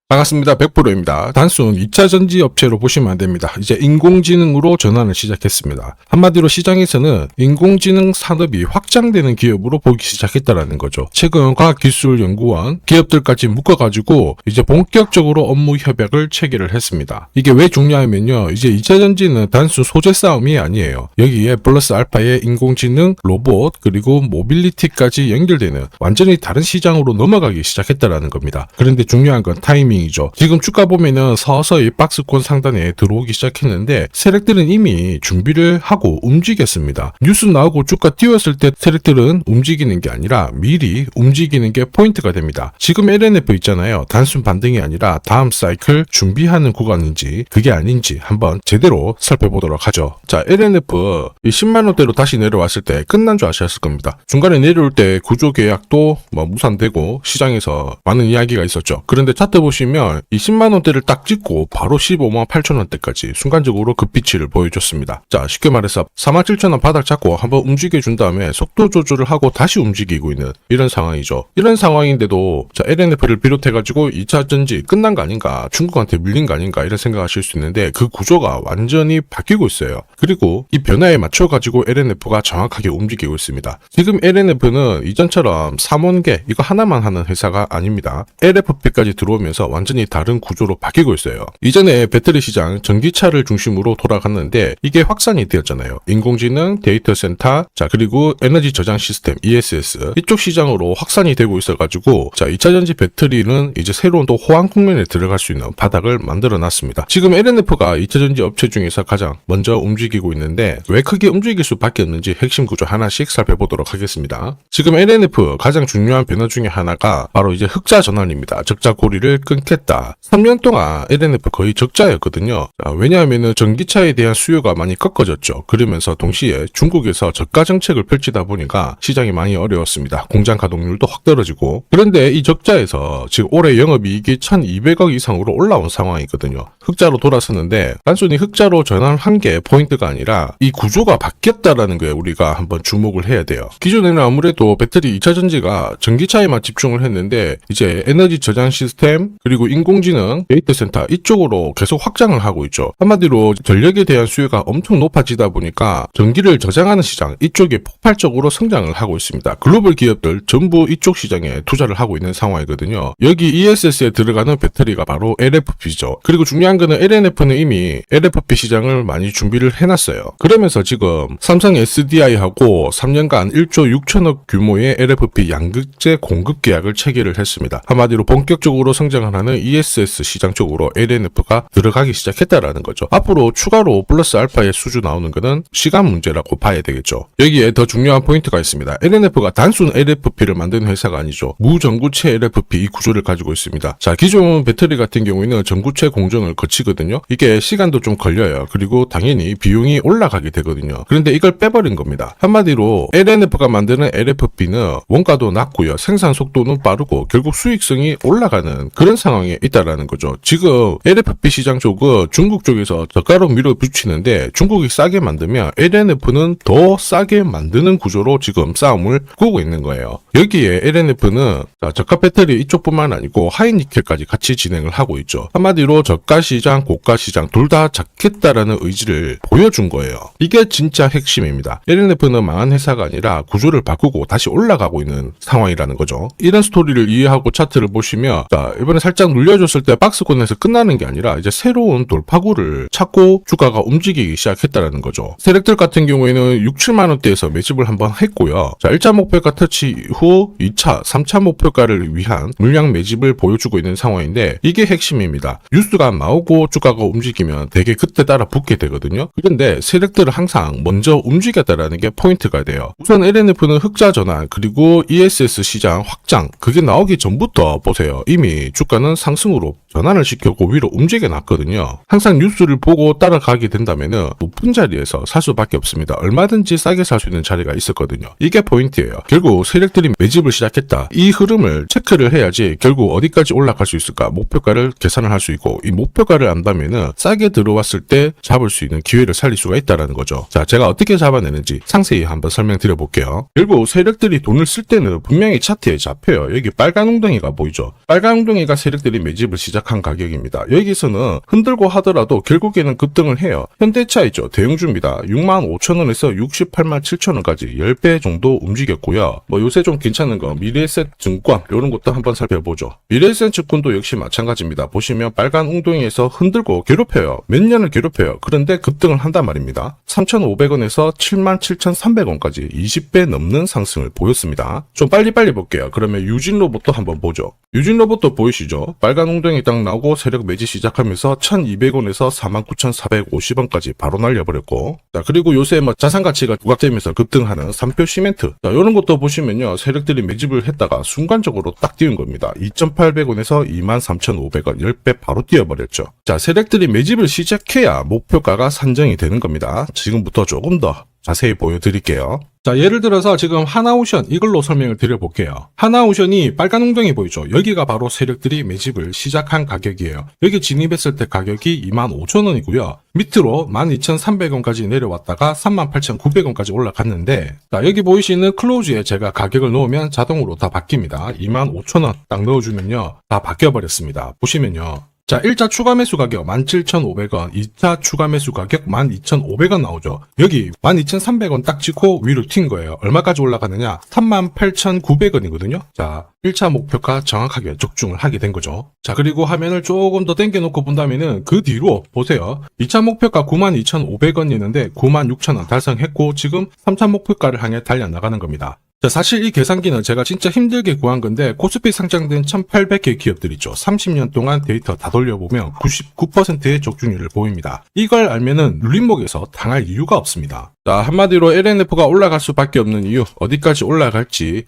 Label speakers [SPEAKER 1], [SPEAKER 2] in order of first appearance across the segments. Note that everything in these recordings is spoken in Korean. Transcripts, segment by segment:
[SPEAKER 1] 반갑습니다. 100%입니다. 단순 2차 전지 업체로 보시면 안 됩니다. 이제 인공지능으로 전환을 시작했습니다. 한마디로 시장에서는 인공지능 산업이 확장되는 기업으로 보기 시작했다라는 거죠. 최근 과학기술연구원 기업들까지 묶어가지고 이제 본격적으로 업무 협약을 체결을 했습니다. 이게 왜 중요하면요. 이제 2차 전지는 단순 소재 싸움이 아니에요. 여기에 플러스 알파의 인공지능, 로봇, 그리고 모빌리티까지 연결되는 완전히 다른 시장으로 넘어가기 시작했다라는 겁니다. 그런데 중요한 건 타이밍 이죠. 지금 주가 보면은 서서히 박스권 상단에 들어오기 시작했는데 세력들은 이미 준비를 하고 움직였습니다. 뉴스 나오고 주가 띄웠을 때 세력들은 움직이는 게 아니라 미리 움직이는 게 포인트가 됩니다. 지금 LNF 있잖아요. 단순 반등이 아니라 다음 사이클 준비하는 구간인지 그게 아닌지 한번 제대로 살펴보도록 하죠. 자, LNF 이 10만원대로 다시 내려왔을 때 끝난 줄 아셨을 겁니다. 중간에 내려올 때 구조 계약도 무산되고 시장에서 많은 이야기가 있었죠. 그런데 차트 보시면 이 10만원대를 딱 찍고 바로 15만 8천원대까지 순간적으로 급비치를 보여줬습니다. 자, 쉽게 말해서 47,000원 바닥 잡고 한번 움직여준 다음에 속도 조절을 하고 다시 움직이고 있는 이런 상황이죠. 이런 상황인데도 자, LNF를 비롯해가지고 2차 전지 끝난 거 아닌가, 중국한테 밀린 거 아닌가 이런 생각하실 수 있는데 그 구조가 완전히 바뀌고 있어요. 그리고 이 변화에 맞춰가지고 LNF가 정확하게 움직이고 있습니다. 지금 LNF는 이전처럼 삼원계 이거 하나만 하는 회사가 아닙니다. LFP까지 들어오면서 완전히 다른 구조로 바뀌고 있어요. 이전에 배터리 시장 전기차를 중심으로 돌아갔는데 이게 확산이 되었잖아요. 인공지능, 데이터 센터, 자 그리고 에너지 저장 시스템 ESS 이쪽 시장으로 확산이 되고 있어가지고 자 2차 전지 배터리는 이제 새로운 또 호황 국면에 들어갈 수 있는 바닥을 만들어 놨습니다. 지금 LNF가 2차 전지 업체 중에서 가장 먼저 움직이고 있는데 왜 크게 움직일 수밖에 없는지 핵심 구조 하나씩 살펴보도록 하겠습니다. 지금 LNF 가장 중요한 변화 중에 하나가 바로 이제 흑자 전환입니다. 적자 고리를 끊겠다. 3년 동안 LNF 거의 적자였거든요. 왜냐하면 전기차에 대한 수요가 많이 꺾어졌죠. 그러면서 동시에 중국에서 저가 정책을 펼치다 보니까 시장이 많이 어려웠습니다. 공장 가동률도 확 떨어지고. 그런데 이 적자에서 지금 올해 영업이익이 1,200억 이상으로 올라온 상황이거든요. 흑자로 돌아섰는데 단순히 흑자로 전환한 게 포인트가 아니라 이 구조가 바뀌었다라는 거에 우리가 한번 주목을 해야 돼요. 기존에는 아무래도 배터리 2차 전지가 전기차에만 집중을 했는데 이제 에너지 저장 시스템 그리고 인공지능, 데이터 센터 이쪽으로 계속 확장을 하고 있죠. 한마디로 전력에 대한 수요가 엄청 높아지다 보니까 전기를 저장하는 시장 이쪽에 폭발적으로 성장을 하고 있습니다. 글로벌 기업들 전부 이쪽 시장에 투자를 하고 있는 상황이거든요. 여기 ESS에 들어가는 배터리가 바로 LFP죠. 그리고 중요한 거는 LNF는 이미 LFP 시장을 많이 준비를 해놨어요. 그러면서 지금 삼성 SDI하고 3년간 1조 6천억 규모의 LFP 양극재 공급 계약을 체결을 했습니다. 한마디로 본격적으로 성장을 하는 ESS 시장 쪽으로 LNF가 들어가기 시작했다라는 거죠. 앞으로 추가로 플러스 알파의 수주 나오는 것은 시간 문제라고 봐야 되겠죠. 여기에 더 중요한 포인트가 있습니다. LNF가 단순 LFP를 만드는 회사가 아니죠. 무전구체 LFP 이 구조를 가지고 있습니다. 자, 기존 배터리 같은 경우에는 전구체 공정을 거치거든요. 이게 시간도 좀 걸려요. 그리고 당연히 비용이 올라가게 되거든요. 그런데 이걸 빼버린 겁니다. 한마디로 LNF가 만드는 LFP는 원가도 낮고요. 생산 속도는 빠르고 결국 수익성이 올라가는 그런 상황에 있다라는 거죠. 지금 LFP 시장 쪽은 중국 쪽에서 저가로 밀어붙이는데 중국이 싸게 만들면 LNF는 더 싸게 만드는 구조로 지금 싸움을 꾸고 있는 거예요. 여기에 LNF는 저가 배터리 이쪽뿐만 아니고 하이니켈까지 같이 진행을 하고 있죠. 한마디로 저가 시장, 고가 시장 둘 다 잡겠다라는 의지를 보여준 거예요. 이게 진짜 핵심입니다. LNF는 망한 회사가 아니라 구조를 바꾸고 다시 올라가고 있는 상황이라는 거죠. 이런 스토리를 이해하고 차트를 보시면 자, 이번에 살짝 눌려줬을 때 박스권에서 끝나는 게 아니라 이제 새로운 돌파구를 찾고 주가가 움직이기 시작했다는 거죠. 세력들 같은 경우에는 6, 7만원대에서 매집을 한번 했고요. 자, 1차 목표가 터치 후 2차, 3차 목표가를 위한 물량 매집을 보여주고 있는 상황인데 이게 핵심입니다. 뉴스가 나오고 주가가 움직이면 되게 그때 따라 붙게 되거든요. 그런데 세력들은 항상 먼저 움직였다라는 게 포인트가 돼요. 우선 LNF는 흑자 전환 그리고 ESS 시장 확장 그게 나오기 전부터 보세요. 이미 주가는 상승으로 전환을 시켰고 위로 움직여 놨거든요. 항상 뉴스를 보고 따라가게 된다면은 높은 자리에서 살 수밖에 없습니다. 얼마든지 싸게 살 수 있는 자리가 있었거든요. 이게 포인트예요. 결국 세력들이 매집을 시작했다. 이 흐름을 체크를 해야지 결국 어디까지 올라갈 수 있을까 목표가를 계산을 할 수 있고 이 목표가를 안다면은 싸게 들어왔을 때 잡을 수 있는 기회를 살릴 수가 있다라는 거죠. 자, 제가 어떻게 잡아내는지 상세히 한번 설명드려 볼게요. 결국 세력들이 돈을 쓸 때는 분명히 차트에 잡혀요. 여기 빨간 웅덩이가 보이죠? 빨간 웅덩이가 세력 세력들이 매집을 시작한 가격입니다. 여기서는 흔들고 하더라도 결국에는 급등을 해요. 현대차이죠. 대형주입니다. 65,000원에서 687,000원까지 10배 정도 움직였고요. 요새 좀 괜찮은 거 미래에셋 증권 이런 것도 한번 살펴보죠. 미래에셋 증권도 역시 마찬가지입니다. 보시면 빨간 웅덩이에서 흔들고 괴롭혀요. 몇 년을 괴롭혀요. 그런데 급등을 한단 말입니다. 3,500원에서 77,300원까지 20배 넘는 상승을 보였습니다. 좀 빨리빨리 볼게요. 그러면 유진로봇도 한번 보죠. 유진로봇도 보이시죠? 빨간 웅덩이 딱 나오고 세력 매집 시작하면서 1,200원에서 49,450원까지 바로 날려버렸고, 자, 그리고 요새 자산 가치가 부각되면서 급등하는 삼표 시멘트. 자, 이런 것도 보시면요. 세력들이 매집을 했다가 순간적으로 딱 띄운 겁니다. 2,800원에서 23,500원 10배 바로 뛰어버렸죠. 자, 세력들이 매집을 시작해야 목표가가 산정이 되는 겁니다. 지금부터 조금 더 자세히 보여드릴게요. 자, 예를 들어서 지금 하나오션 이걸로 설명을 드려볼게요. 하나오션이 빨간 웅덩이 보이죠? 여기가 바로 세력들이 매집을 시작한 가격이에요. 여기 진입했을 때 가격이 25,000원이고요. 밑으로 12,300원까지 내려왔다가 38,900원까지 올라갔는데, 자, 여기 보이시는 클로즈에 제가 가격을 넣으면 자동으로 다 바뀝니다. 25,000원 딱 넣어주면요. 다 바뀌어버렸습니다. 보시면요. 자, 1차 추가 매수 가격 17,500원, 2차 추가 매수 가격 12,500원 나오죠. 여기 12,300원 딱 찍고 위로 튄 거예요. 얼마까지 올라가느냐? 38,900원이거든요. 자, 1차 목표가 정확하게 적중을 하게 된 거죠. 자, 그리고 화면을 조금 더 당겨놓고 본다면은 그 뒤로 보세요. 2차 목표가 92,500원이었는데 96,000원 달성했고 지금 3차 목표가를 향해 달려나가는 겁니다. 자, 사실 이 계산기는 제가 진짜 힘들게 구한 건데 코스피 상장된 1800개 기업들 있죠. 30년 동안 데이터 다 돌려보면 99%의 적중률을 보입니다. 이걸 알면은 눌림목에서 당할 이유가 없습니다. 자, 한마디로 LNF가 올라갈 수밖에 없는 이유, 어디까지 올라갈지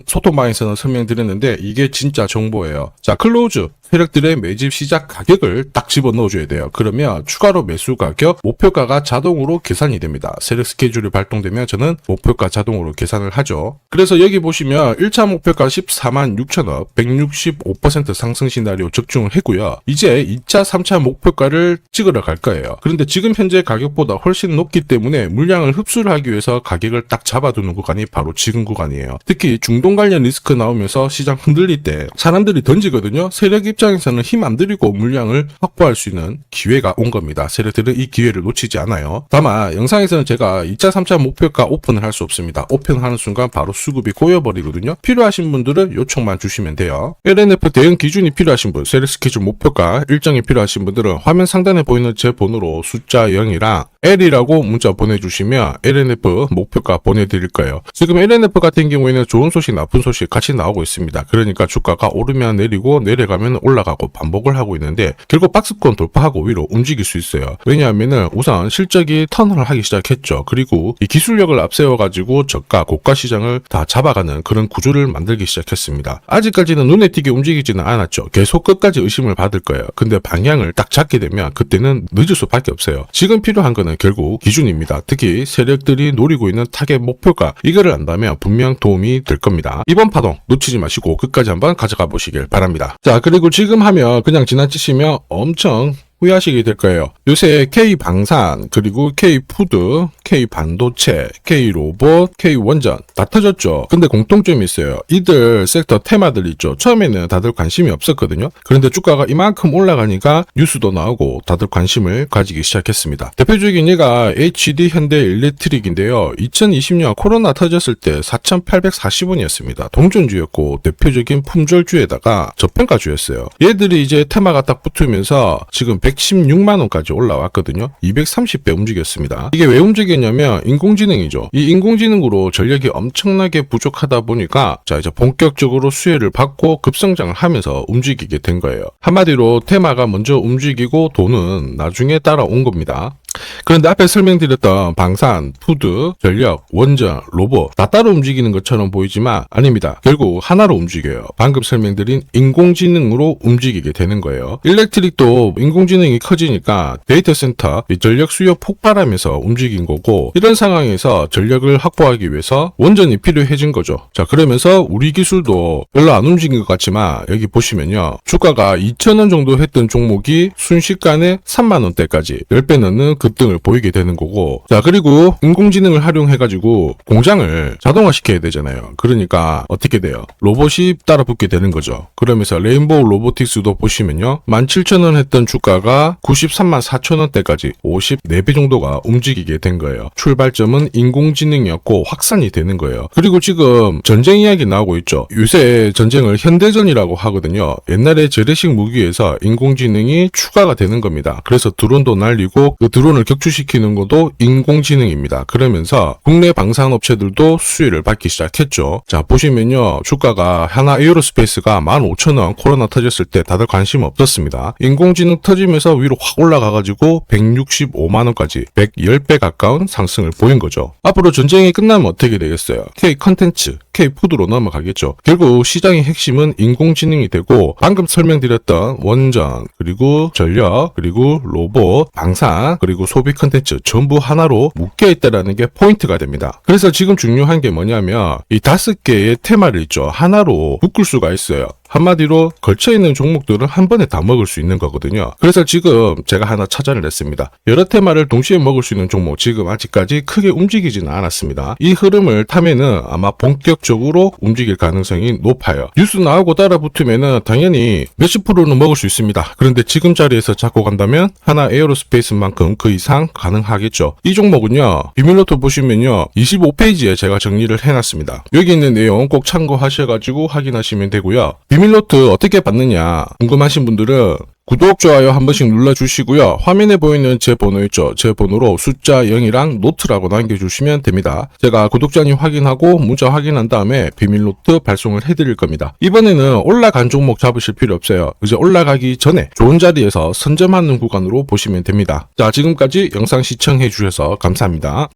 [SPEAKER 1] 소통방에서는 설명드렸는데 이게 진짜 정보예요. 자, 클로즈 세력들의 매집 시작 가격을 딱 집어넣어줘야 돼요. 그러면 추가로 매수 가격, 목표가가 자동으로 계산이 됩니다. 세력 스케줄이 발동되면 저는 목표가 자동으로 계산을 하죠. 그래서 여기 보시면 1차 목표가 146,000원, 165% 상승 시나리오 적중을 했고요. 이제 2차, 3차 목표가를 찍으러 갈 거예요. 그런데 지금 현재 가격보다 훨씬 높기 때문에 물량을 흡수를 하기 위해서 가격을 딱 잡아두는 구간이 바로 지금 구간이에요. 특히 중동 관련 리스크 나오면서 시장 흔들릴 때 사람들이 던지거든요. 세력 입장에서는 힘 안 들이고 물량을 확보할 수 있는 기회가 온 겁니다. 세력들은 이 기회를 놓치지 않아요. 다만 영상에서는 제가 2차, 3차 목표가 오픈을 할 수 없습니다. 오픈하는 순간 바로 수급이 꼬여버리거든요. 필요하신 분들은 요청만 주시면 돼요. LNF 대응 기준이 필요하신 분, 세력 스케줄 목표가 일정이 필요하신 분들은 화면 상단에 보이는 제 번호로 숫자 0이랑 L이라고 문자 보내주시면 LNF 목표가 보내드릴 거예요. 지금 LNF 같은 경우에는 좋은 소식, 나쁜 소식 같이 나오고 있습니다. 그러니까 주가가 오르면 내리고 내려가면 올라가고 반복을 하고 있는데 결국 박스권 돌파하고 위로 움직일 수 있어요. 왜냐하면은 우선 실적이 턴을 하기 시작했죠. 그리고 이 기술력을 앞세워가지고 저가, 고가 시장을 다 잡아가는 그런 구조를 만들기 시작했습니다. 아직까지는 눈에 띄게 움직이지는 않았죠. 계속 끝까지 의심을 받을 거예요. 근데 방향을 딱 잡게 되면 그때는 늦을 수밖에 없어요. 지금 필요한 거는 결국 기준입니다. 특히 세력들이 노리고 있는 타겟 목표가 이거를 안다면 분명 도움이 될 겁니다. 이번 파동 놓치지 마시고 끝까지 한번 가져가 보시길 바랍니다. 자, 그리고 지금 하면 그냥 지나치시면 엄청 후회하시게 될 거예요. 요새 K방산, 그리고 K푸드, K반도체, K로봇, K원전 다 터졌죠. 근데 공통점이 있어요. 이들 섹터 테마들 있죠. 처음에는 다들 관심이 없었거든요. 그런데 주가가 이만큼 올라가니까 뉴스도 나오고 다들 관심을 가지기 시작했습니다. 대표적인 예가 HD 현대일렉트릭인데요. 2020년 코로나 터졌을 때 4,840원이었습니다. 동전주였고 대표적인 품절주에다가 저평가주였어요. 얘들이 이제 테마가 딱 붙으면서 지금 116만원까지 올라왔거든요. 230배 움직였습니다. 이게 왜 움직였냐면 인공지능이죠. 이 인공지능으로 전력이 엄청나게 부족하다 보니까 자, 이제 본격적으로 수혜를 받고 급성장을 하면서 움직이게 된 거예요. 한마디로 테마가 먼저 움직이고 돈은 나중에 따라온 겁니다. 그런데 앞에 설명드렸던 방산, 푸드, 전력, 원전, 로봇 다 따로 움직이는 것처럼 보이지만 아닙니다. 결국 하나로 움직여요. 방금 설명드린 인공지능으로 움직이게 되는 거예요. 일렉트릭도 인공지능이 커지니까 데이터 센터 전력 수요 폭발하면서 움직인 거고, 이런 상황에서 전력을 확보하기 위해서 원전이 필요해진 거죠. 자, 그러면서 우리 기술도 별로 안 움직인 것 같지만 여기 보시면요. 주가가 2,000원 정도 했던 종목이 순식간에 3만원대까지 10배 넘는 급등 등을 보이게 되는 거고, 자, 그리고 인공지능을 활용해가지고 공장을 자동화시켜야 되잖아요. 그러니까 어떻게 돼요? 로봇이 따라붙게 되는 거죠. 그러면서 레인보우 로보틱스도 보시면요, 17,000원 했던 주가가 93만 4천원대까지 54배 정도가 움직이게 된 거예요. 출발점은 인공지능이었고 확산이 되는 거예요. 그리고 지금 전쟁 이야기 나오고 있죠. 요새 전쟁을 현대전이라고 하거든요. 옛날에 재래식 무기에서 인공지능이 추가가 되는 겁니다. 그래서 드론도 날리고 그 드론을 격추시키는 것도 인공지능입니다. 그러면서 국내 방산업체들도 수혜를 받기 시작했죠. 자, 보시면요, 주가가 하나 에어로스페이스가 15,000원 코로나 터졌을 때 다들 관심 없었습니다. 인공지능 터지면서 위로 확 올라가가지고 165만원까지 110배 가까운 상승을 보인 거죠. 앞으로 전쟁이 끝나면 어떻게 되겠어요? K 컨텐츠, K 푸드로 넘어가겠죠. 결국 시장의 핵심은 인공지능이 되고, 방금 설명드렸던 원전, 그리고 전력, 그리고 로봇, 방산, 그리고 소비 컨텐츠 전부 하나로 묶여있다라는 게 포인트가 됩니다. 그래서 지금 중요한 게 뭐냐면 이 5개의 테마를 있죠. 하나로 묶을 수가 있어요. 한마디로 걸쳐있는 종목들은 한 번에 다 먹을 수 있는 거거든요. 그래서 지금 제가 하나 찾아냈습니다. 여러 테마를 동시에 먹을 수 있는 종목, 지금 아직까지 크게 움직이지는 않았습니다. 이 흐름을 타면은 아마 본격적으로 움직일 가능성이 높아요. 뉴스 나오고 따라 붙으면은 당연히 몇십 프로는 먹을 수 있습니다. 그런데 지금 자리에서 잡고 간다면 하나 에어로스페이스만큼 그 이상 가능하겠죠. 이 종목은요, 비밀노트 보시면요, 25페이지에 제가 정리를 해놨습니다. 여기 있는 내용 꼭 참고하셔가지고 확인하시면 되고요. 비밀노트 어떻게 받느냐 궁금하신 분들은 구독, 좋아요 한 번씩 눌러주시고요. 화면에 보이는 제 번호 있죠. 제 번호로 숫자 0이랑 노트라고 남겨주시면 됩니다. 제가 구독자님 확인하고 문자 확인한 다음에 비밀노트 발송을 해드릴 겁니다. 이번에는 올라간 종목 잡으실 필요 없어요. 이제 올라가기 전에 좋은 자리에서 선점하는 구간으로 보시면 됩니다. 자, 지금까지 영상 시청해 주셔서 감사합니다.